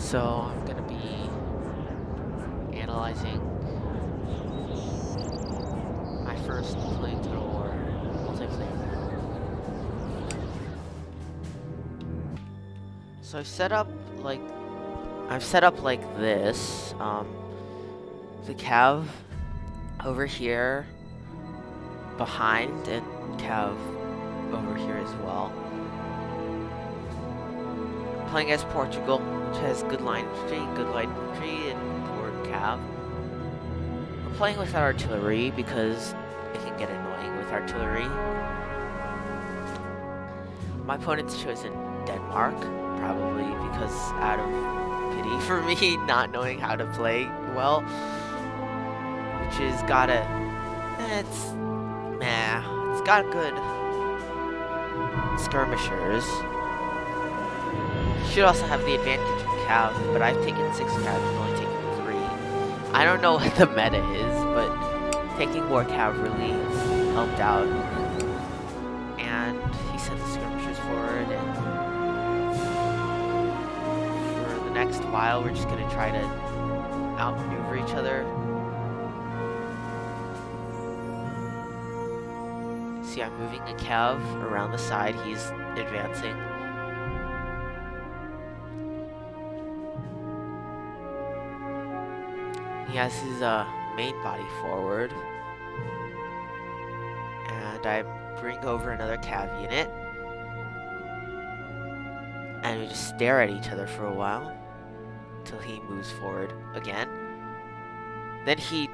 So I'm gonna be analyzing my first Napoleon Total War multiplayer. So I've set up like this. The cav over here behind, and cav over here as well. I'm playing as Portugal, which has good line infantry, and poor cav. I'm playing without artillery because it can get annoying with artillery. My opponent's chosen Denmark, probably because out of pity for me not knowing how to play well, which is it's got good skirmishers. Should also have the advantage of cav, but I've taken 6 cav and only taken 3. I don't know what the meta is, but taking more cav really helped out. And he sent the skirmishers forward, and for the next while we're just gonna try to outmaneuver each other. See, I'm moving a cav around the side, he's advancing. He has his main body forward. And I bring over another cav unit. And we just stare at each other for a while until he moves forward again. Then he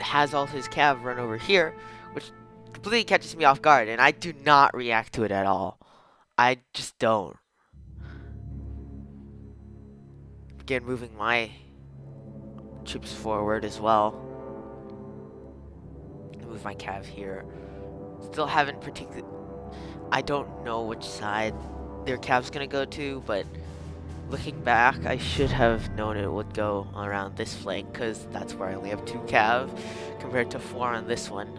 has all his cav run over here, which completely catches me off guard, and I do not react to it at all. I just don't. Again, moving my troops forward as well. Move my cav here. Still haven't I don't know which side their cav's gonna go to, but looking back, I should have known it would go around this flank, because that's where I only have 2 cav compared to 4 on this one.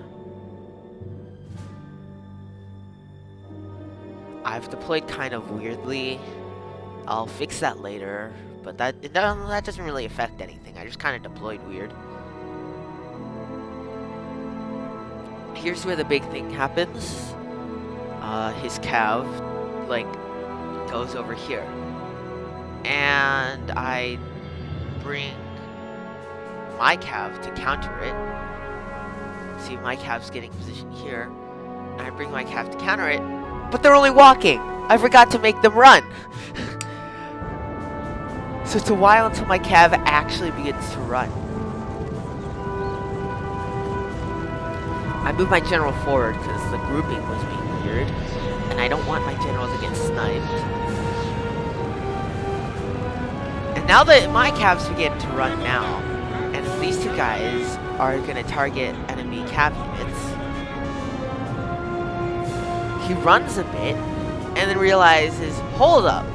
I've deployed kind of weirdly. I'll fix that later, but that doesn't really affect anything. I just kind of deployed weird. Here's where the big thing happens. His cav, goes over here. And I bring my cav to counter it. See, my cav's getting positioned here. And I bring my cav to counter it. But they're only walking! I forgot to make them run! So it's a while until my cav actually begins to run. I moved my general forward because the grouping was being weird. And I don't want my general to get sniped. And now that my cavs begin to run now, and these 2 guys are going to target enemy cav units, he runs a bit, and then realizes, hold up.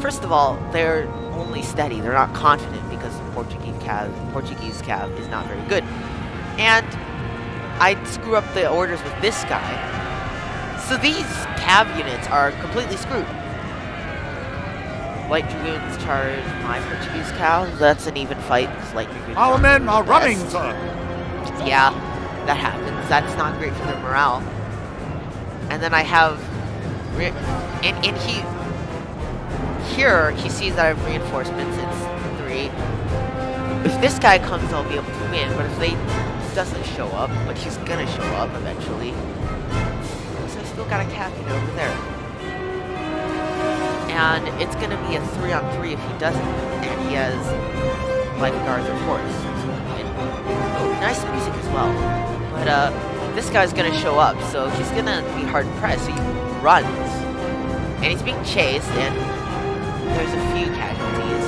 First of all, they're only steady. They're not confident because the Portuguese cav is not very good. And I screw up the orders with this guy. So these cav units are completely screwed. Light Dragoons charge my Portuguese cav. That's an even fight, because Light Dragoons Our men are running, sir! Yeah, that happens. That's not great for their morale. And then I have, here he sees that I have reinforcements. It's 3. If this guy comes, I'll be able to win. But if he doesn't show up, but he's gonna show up eventually, so I still got a cav unit over there. And it's gonna be a 3-on-3 if he doesn't, and he has lifeguards or force. Oh, nice music as well. But this guy's gonna show up, so he's gonna be hard pressed, so he runs. And he's being chased, and there's a few casualties.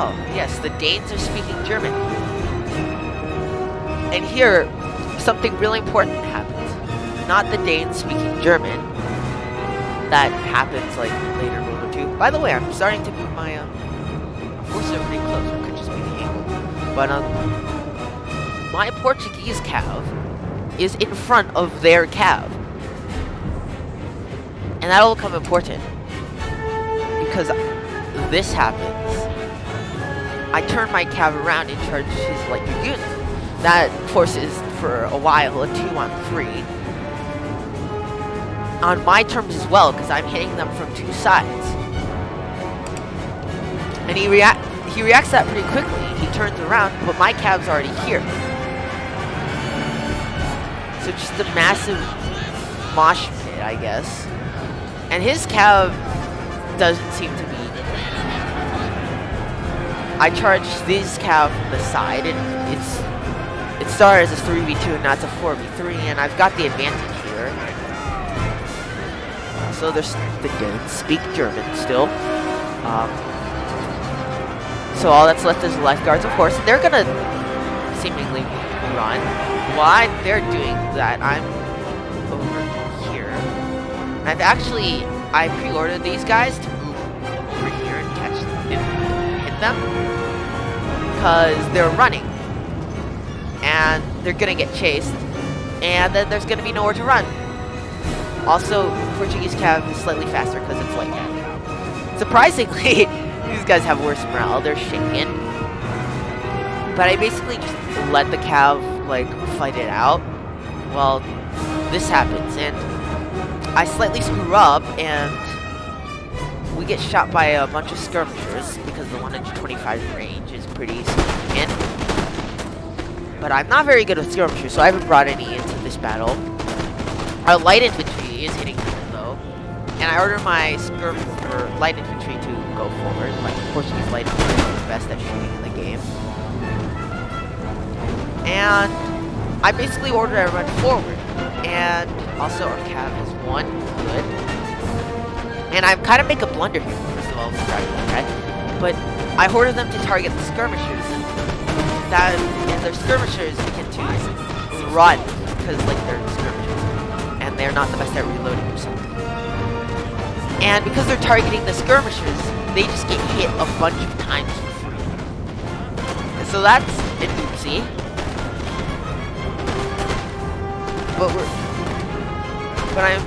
Oh, yes, the Danes are speaking German. And here, something really important happens. Not the Danes speaking German. That happens, later in World War II. By the way, I'm starting to move my, forces are pretty close. It could just be the angle. But, my Portuguese cav is in front of their cav. And that'll become important. Because this happens. I turn my cav around and charge his light dragoons. That forces, for a while, a 2-on-3. On my terms as well, because I'm hitting them from 2 sides. And he reacts that pretty quickly. He turns around, but my cav's already here. So just a massive mosh pit, I guess. And his cav doesn't seem to be. I charged this cav from the side, and it started as a 3v2, and now it's a 4v3, and I've got the advantage here. So they don't speak German still. So all that's left is the lifeguards, of course. They're gonna seemingly run. While they're doing that, I'm over here. And I pre-ordered these guys to move over here and catch them and hit them. Because they're running. And they're gonna get chased. And then there's gonna be nowhere to run. Also, Portuguese cav is slightly faster because it's light cav. Surprisingly, these guys have worse morale. They're shaken. But I basically just let the cav, like, fight it out. Well, this happens, and I slightly screw up, and we get shot by a bunch of skirmishers because the 125 range is pretty significant. But I'm not very good with skirmishers, so I haven't brought any into this battle. Our light infantry is hitting them, though. And I order my light infantry to go forward. Like, Portuguese light infantry is the best at shooting in the game. And I basically order everyone forward. And also our cav is 1. Good. And I kind of make a blunder here, first of all, okay? But I order them to target the skirmishers. And their skirmishers begin to run because, like, they're skirmishers. And they're not the best at reloading or something. And because they're targeting the skirmishers, they just get hit a bunch of times for free. And so that's an oopsie. But I'm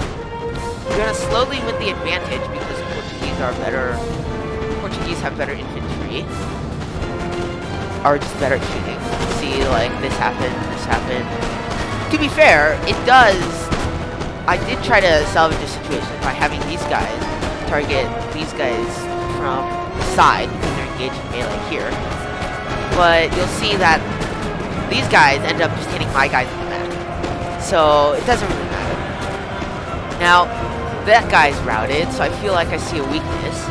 gonna slowly win the advantage because Portuguese have better infantry. Are just better at shooting. See, like, this happened. To be fair, I did try to salvage the situation by having these guys target these guys from the side because they're engaged in melee here. But you'll see that these guys end up just hitting my guys in the back. So it doesn't really matter. Now, that guy's routed, so I feel like I see a weakness.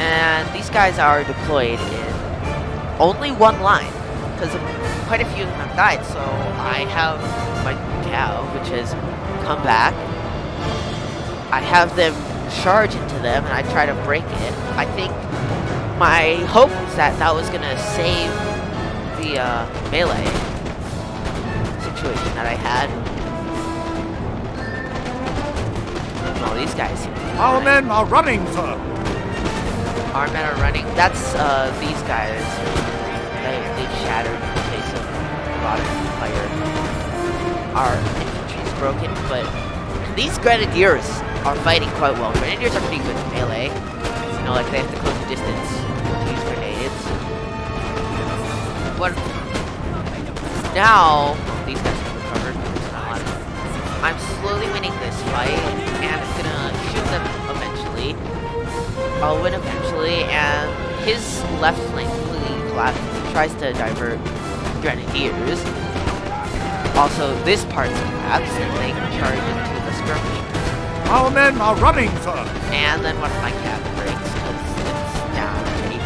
And these guys are deployed in only one line, because quite a few of them have died, so I have my cav, which has come back. I have them charge into them, and I try to break it. I think my hope was that was going to save the melee situation that I had. Well, these guys seem to be Our men are running, sir. Our men are running. That's these guys. They've shattered in the face of a lot of fire. Our infantry's broken, but these grenadiers are fighting quite well. Grenadiers are pretty good in melee. You know, like, they have to close the distance to use grenades. But now these guys have recovered. I'm slowly winning this fight, and I'm gonna shoot them eventually. I'll win eventually, and his left flank completely collapses. He tries to divert grenadiers. Also, this part's collapsed, and they charge into the skirmishers. Our men are running, sir. And then one of my cav breaks because it's down to 18.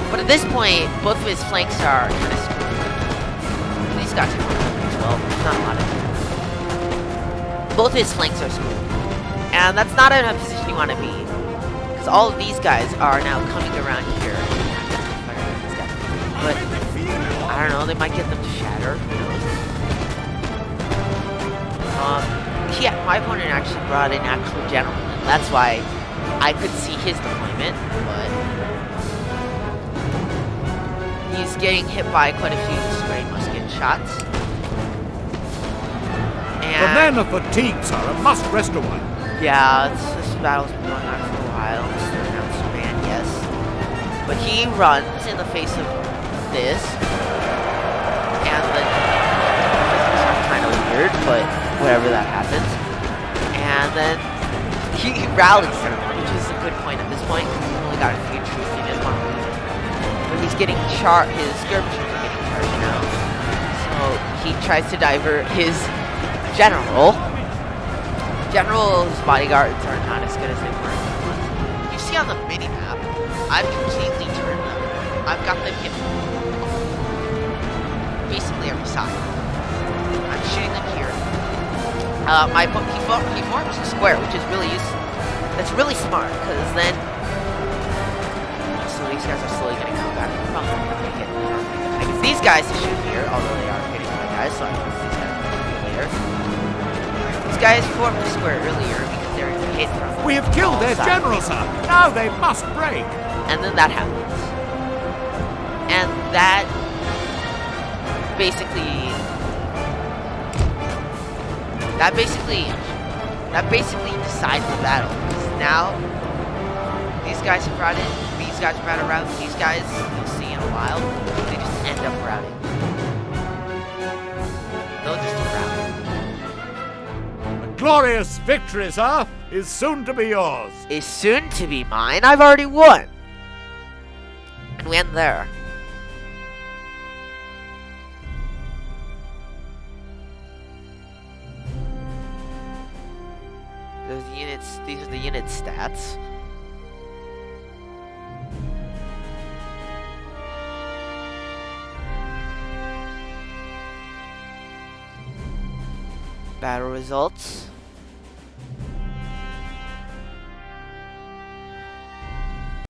But at this point, both of his flanks are kind of screwed. These guys are going as well. Not a lot of them. Both his flanks are screwed. And that's not in a position you want to be. Because all of these guys are now coming around here. But, I don't know, they might get them to shatter. Who knows? Yeah, my opponent actually brought in actual general. And that's why I could see his deployment. But he's getting hit by quite a few spray musket shots. The men are fatigued, sir, and must rest a while. Yeah, this battle's been going on for a while. Mr. Announcer Man, yes. But he runs in the face of this. And the physics are kind of weird, but whatever, that happens. And then he rallies him, which is a good point at this point. He's only got a few troops in his army. But he's getting his skirmishers are getting charged now. So he tries to divert his general. General's bodyguards are not as good as they were. You see on the mini-map, I've completely turned them. I've got them hit basically every side. I'm shooting them here. He forms a square, which is really useful. That's really smart, because then... So these guys are slowly getting come back. I guess these guys to shoot here, although they are hitting my guys, so I can see these guys later. These guys formed a square earlier because they're hit from... We have killed their general, sir. Now they must break. And then that happens. And that basically decides the battle. Because now these guys have routed, these guys are about to rout, these guys you'll see in a while, they just end up routing. They'll just rout. A glorious victory, sir, is soon to be yours. Is soon to be mine. I've already won. And we end there. These are the unit stats. Battle results.